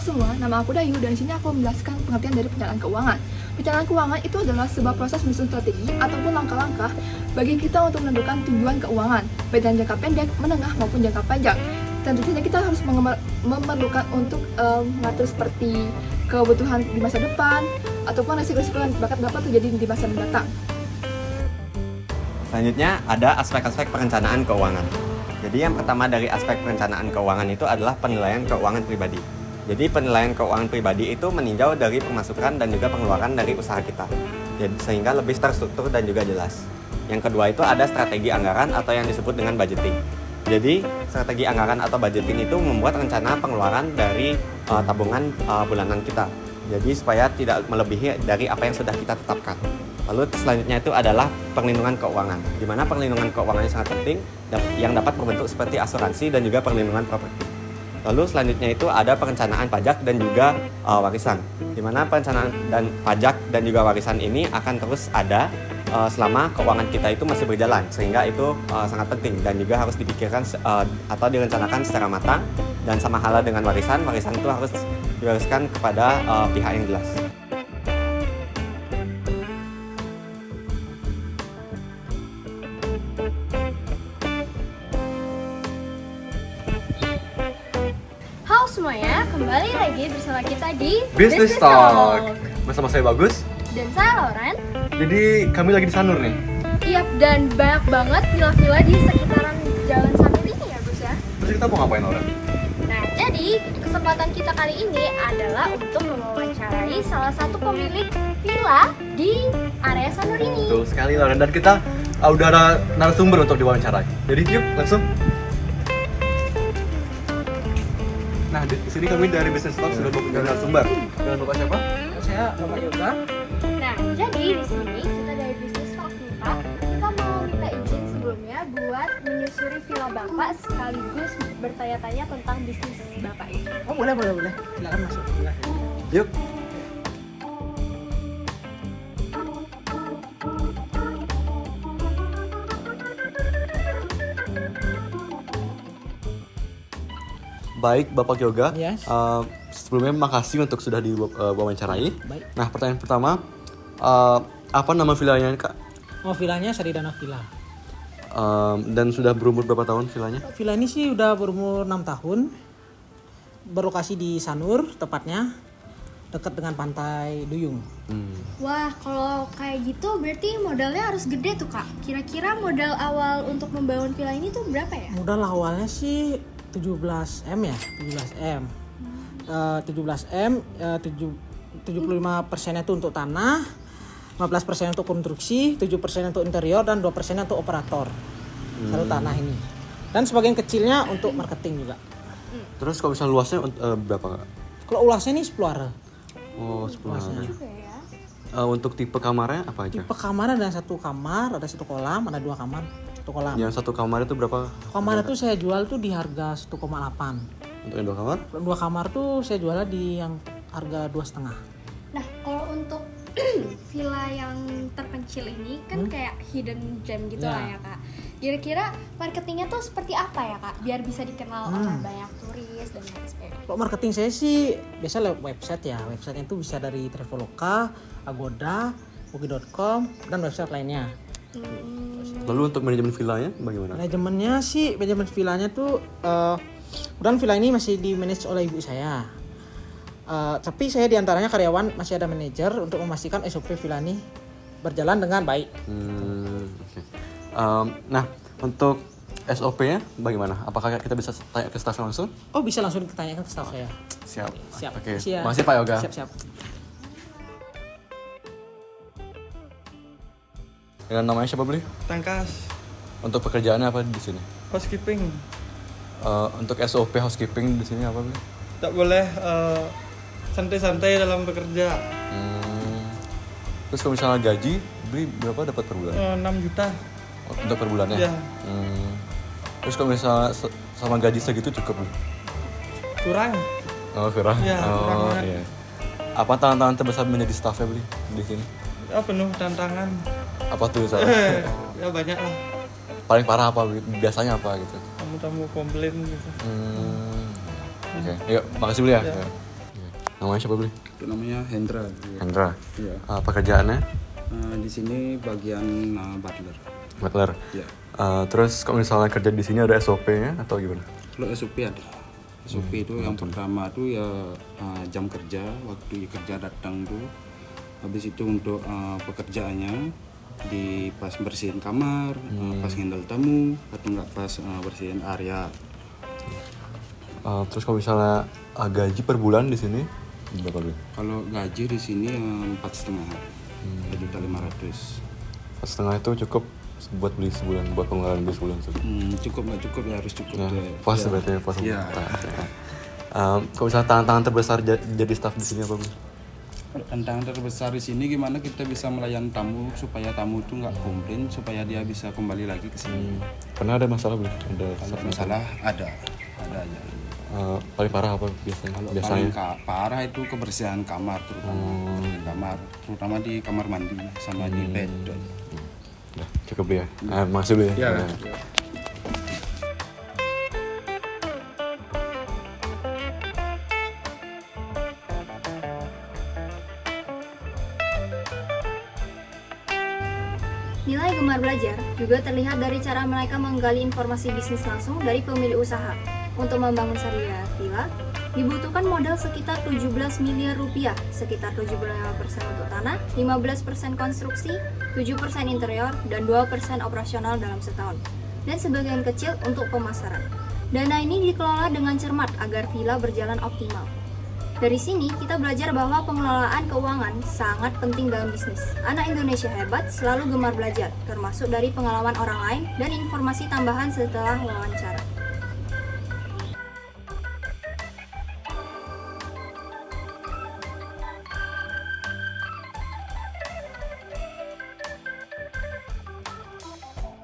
semua, nama aku Dayu dan di sini aku menjelaskan pengertian dari perencanaan keuangan. Perencanaan keuangan itu adalah sebuah proses menyusun strategi ataupun langkah-langkah bagi kita untuk menentukan tujuan keuangan, baik dalam jangka pendek, menengah maupun jangka panjang. Tentu saja kita harus memerlukan untuk mengatur seperti kebutuhan di masa depan ataupun risiko-risiko yang dapat terjadi di masa mendatang. Selanjutnya ada aspek-aspek perencanaan keuangan. Jadi yang pertama dari aspek perencanaan keuangan itu adalah penilaian keuangan pribadi. Jadi penilaian keuangan pribadi itu meninjau dari pemasukan dan juga pengeluaran dari usaha kita. Jadi sehingga lebih terstruktur dan juga jelas. Yang kedua itu ada strategi anggaran atau yang disebut dengan budgeting. Jadi strategi anggaran atau budgeting itu membuat rencana pengeluaran dari tabungan bulanan kita. Jadi supaya tidak melebihi dari apa yang sudah kita tetapkan. Lalu selanjutnya itu adalah perlindungan keuangan, di mana perlindungan keuangan ini sangat penting yang dapat berbentuk seperti asuransi dan juga perlindungan properti. Lalu selanjutnya itu ada perencanaan pajak dan juga warisan, di mana perencanaan dan pajak dan juga warisan ini akan terus ada selama keuangan kita itu masih berjalan, sehingga itu sangat penting dan juga harus dipikirkan atau direncanakan secara matang. Dan sama halnya dengan warisan itu harus diwariskan kepada pihak yang jelas. Halo semuanya, kembali lagi bersama kita di Business Talk. Bersama saya Bagus. Dan saya Lauren. Jadi kami lagi di Sanur nih. Iya, dan banyak banget villa-villa di sekitaran Jalan Sanur ini ya Gus ya. Terus kita mau ngapain Lauren? Nah, jadi kesempatan kita kali ini adalah untuk mewawancarai salah satu pemilik villa di area Sanur ini. Betul sekali Lauren, dan kita udah ada narasumber untuk diwawancarai. Jadi yuk langsung. Nah, di sini kami dari Business Talk sudah punya narasumber. Jangan lupa siapa? Saya Bapak Yoga. Nah, jadi di sini kita dari Business Talk kita mau minta izin sebelumnya buat menyusuri villa Bapak sekaligus bertanya-tanya tentang bisnis Bapak ini. Oh boleh. Silakan masuk. Silakan. Yuk. Baik, Bapak Yoga. Yes. Sebelumnya makasih untuk sudah diwawancarai. Baik. Nah, pertanyaan pertama, apa nama villanya, Kak? Oh, villanya Saridana Villa. Dan sudah berumur berapa tahun villanya? Villa ini sih udah berumur 6 tahun. Berlokasi di Sanur, tepatnya dekat dengan pantai Duyung. Wah, kalau kayak gitu berarti modalnya harus gede tuh Kak. Kira-kira modal awal untuk membangun villa ini tuh berapa ya? Modal awalnya sih 17M ya, 17M. 17M, 75% itu untuk tanah, 15% untuk konstruksi, 7% untuk interior, dan 2% untuk operator. Satu tanah ini. Dan sebagian kecilnya untuk marketing juga. Terus kalau misalnya luasnya berapa, Kak? Kalau ulasnya ini 10 are. Oh, 10 Luasnya. Oke ya. Untuk tipe kamarnya apa aja? Tipe kamar ada satu kamar, ada satu kolam, ada 2 kamar, satu kolam. Yang satu kamar itu berapa? Kamar itu saya jual tuh di harga 1,8. Untuk yang 2 kamar? Kalau 2 kamar tuh saya jualnya di yang harga 2,5. Nah, kalau untuk villa yang terpencil ini kan kayak hidden gem gitu Ya. lah ya Kak. Kira-kira marketingnya tuh seperti apa ya Kak? Biar bisa dikenal oleh banyak turis dan lain sebagainya. Kalau marketing saya sih biasa lewat website ya. Websitenya itu bisa dari Traveloka, Agoda, Booking.com, dan website lainnya. Lalu untuk manajemen villanya bagaimana? Manajemen villanya tuh kemudian villa ini masih di manage oleh ibu saya. Tapi saya diantaranya karyawan, masih ada manajer untuk memastikan SOP villa ini berjalan dengan baik. Oke. Nah, untuk SOP-nya bagaimana? Apakah kita bisa tanya ke staff langsung? Oh, bisa langsung ditanyakan ke staff saya. Siap. Siap. Oke. Siap. Makasih Pak Yoga. Siap. Dengan namanya siapa beli? Tangkas, Untuk pekerjaannya apa di sini? housekeeping. Untuk SOP housekeeping di sini apa beli? Tak boleh santai-santai dalam bekerja. Terus kalau misalnya gaji, beli berapa dapat per bulan? 6 juta. Untuk per bulannya? Iya. Terus kalau misalnya sama gaji segitu cukup beli? Kurang. Oh kurang? Iya, kurang banget. Iya. Apa tantangan terbesar menjadi staffnya beli di sini? Ya, penuh tantangan. Apa tuh misalnya? Ya banyak lah. Paling parah apa? Biasanya apa gitu? Tamu-tamu komplain gitu. Oke, yuk makasih beli ya. Ya. Ya. Namanya siapa, Bli? Itu namanya Hendra. Hendra. Iya. Pekerjaannya Di sini bagian butler. butler. Ya. Terus kalau misalnya kerja di sini ada SOP-nya atau gimana? Kalau SOP ada. SOP itu yang pertama tuh ya jam kerja, waktu kerja datang tuh. Habis itu untuk pekerjaannya di pas bersihin kamar, pas handle tamu, atau enggak pas bersihin area. Terus kalau misalnya gaji per bulan di sini berapa, Bli? Kalau gaji di sini 4,5, 1.500.000. Pas setengah itu cukup buat beli sebulan, buat pengeluaran beli sebulan. Cukup nggak cukup ya harus cukup. Ya, deh. puas Ya. berarti ya, puas. Iya. Kalau misalnya tantangan terbesar jadi staff di sini apa, Bli? Tantangan terbesar di sini gimana kita bisa melayani tamu supaya tamu itu nggak komplain, supaya dia bisa kembali lagi ke sini. Pernah ada masalah, Bli? Ada Kalau masalah ada aja. paling parah apa biasanya? Kalau Biasanya paling parah itu kebersihan kamar terutama di kamar mandi sama di bed. udah cukup, Bli ya. Makasih, Bli ya. Ya. Nilai gemar belajar juga terlihat dari cara mereka menggali informasi bisnis langsung dari pemilik usaha. Untuk membangun Saria Villa, dibutuhkan modal sekitar 17 miliar rupiah, sekitar 75% untuk tanah, 15% konstruksi, 7% interior, dan 2% operasional dalam setahun. Dan sebagian kecil untuk pemasaran. Dana ini dikelola dengan cermat agar villa berjalan optimal. Dari sini, kita belajar bahwa pengelolaan keuangan sangat penting dalam bisnis. Anak Indonesia hebat selalu gemar belajar, termasuk dari pengalaman orang lain dan informasi tambahan setelah wawancara.